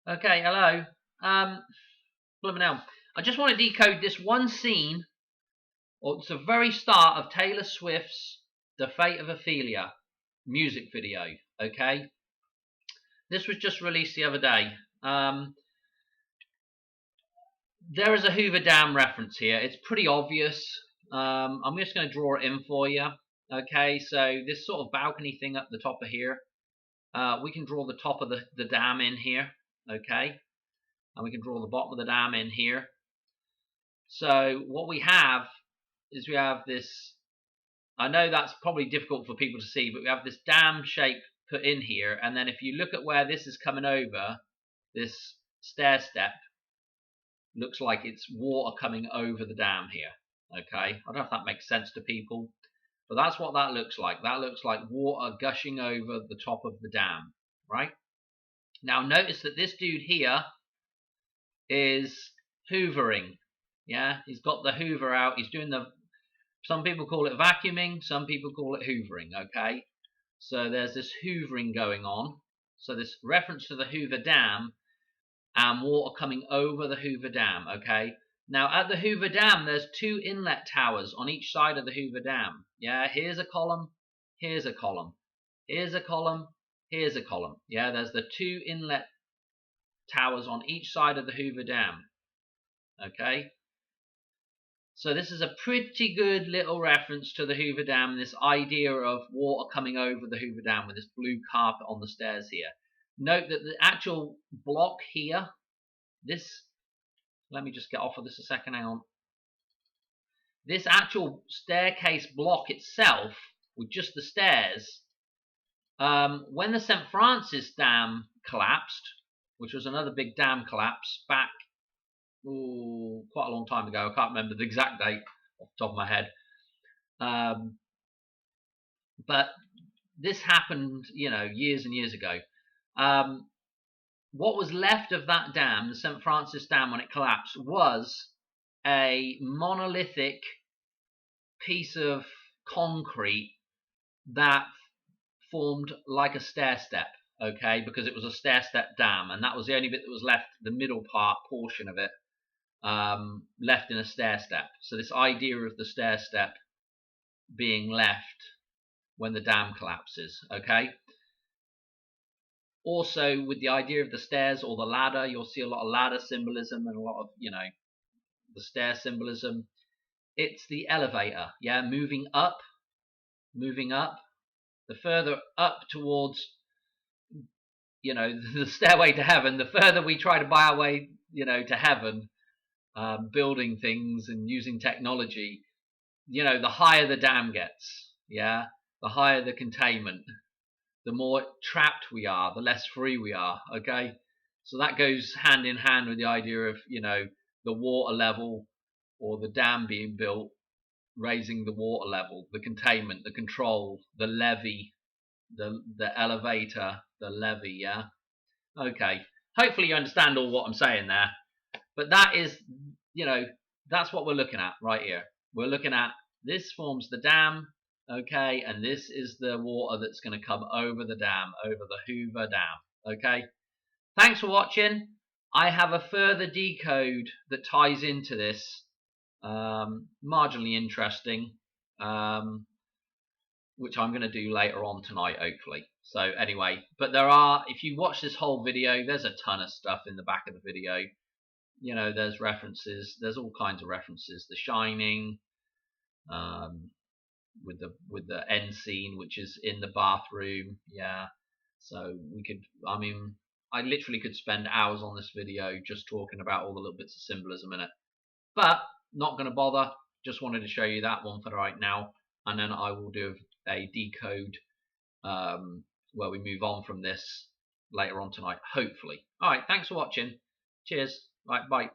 Okay, hello. Blimey now. I just want to decode this one scene, or it's the very start of Taylor Swift's "The Fate of Ophelia" music video. Okay, this was just released the other day. There is a Hoover Dam reference here. It's pretty obvious. I'm just going to draw it in for you. Okay, so this sort of balcony thing up the top of here. We can draw the top of the dam in here. Okay. And we can draw the bottom of the dam in here. So what we have is we have this, I know that's probably difficult for people to see, but we have this dam shape put in here, and then if you look at where this is coming over, this stair step looks like it's water coming over the dam here. Okay, I don't know if that makes sense to people, but that's what that looks like. That looks like water gushing over the top of the dam, right? Now notice that this dude here is hoovering. Yeah, he's got the hoover out. He's doing some people call it vacuuming, some people call it hoovering. Okay, so there's this hoovering going on. So this reference to the Hoover Dam and water coming over the Hoover Dam. Okay, now at the Hoover Dam there's two inlet towers on each side of the Hoover Dam. Yeah, here's a column, here's a column, here's a column, here's a column. Yeah, there's the two inlet towers on each side of the Hoover Dam. Okay, so this is a pretty good little reference to the Hoover Dam, this idea of water coming over the Hoover Dam with this blue carpet on the stairs here. Note that the actual block here, this, let me just get off of this a second, hang on. This actual staircase block itself, with just the stairs, when the St. Francis Dam collapsed, which was another big dam collapse back quite a long time ago. I can't remember the exact date off the top of my head. But this happened, years and years ago. What was left of that dam, the St. Francis Dam, when it collapsed, was a monolithic piece of concrete that formed like a stair step, okay, because it was a stair step dam, and that was the only bit that was left, the middle portion of it, left in a stair step. So this idea of the stair step being left when the dam collapses. Okay. Also, with the idea of the stairs or the ladder, you'll see a lot of ladder symbolism and a lot of the stair symbolism. It's the elevator, yeah, moving up. The further up towards the stairway to heaven, the further we try to buy our way to heaven, building things and using technology, the higher the dam gets, yeah, the higher the containment, the more trapped we are, the less free we are. Okay, so that goes hand in hand with the idea of the water level or the dam being built, raising the water level, the containment, the control, the levee, the elevator, the levee. Yeah, okay, hopefully you understand all what I'm saying there. But that is, that's what we're looking at right here. We're looking at, this forms the dam, okay, and this is the water that's going to come over the dam, over the Hoover Dam, okay. Thanks for watching. I have a further decode that ties into this, marginally interesting, which I'm going to do later on tonight, hopefully. So anyway, but if you watch this whole video, there's a ton of stuff in the back of the video. There's references, there's all kinds of references. The Shining, with the end scene, which is in the bathroom. Yeah, so I literally could spend hours on this video just talking about all the little bits of symbolism in it, but not going to bother. Just wanted to show you that one for right now, and then I will do a decode where we move on from this later on tonight, hopefully. All right, thanks for watching. Cheers. Right, bye.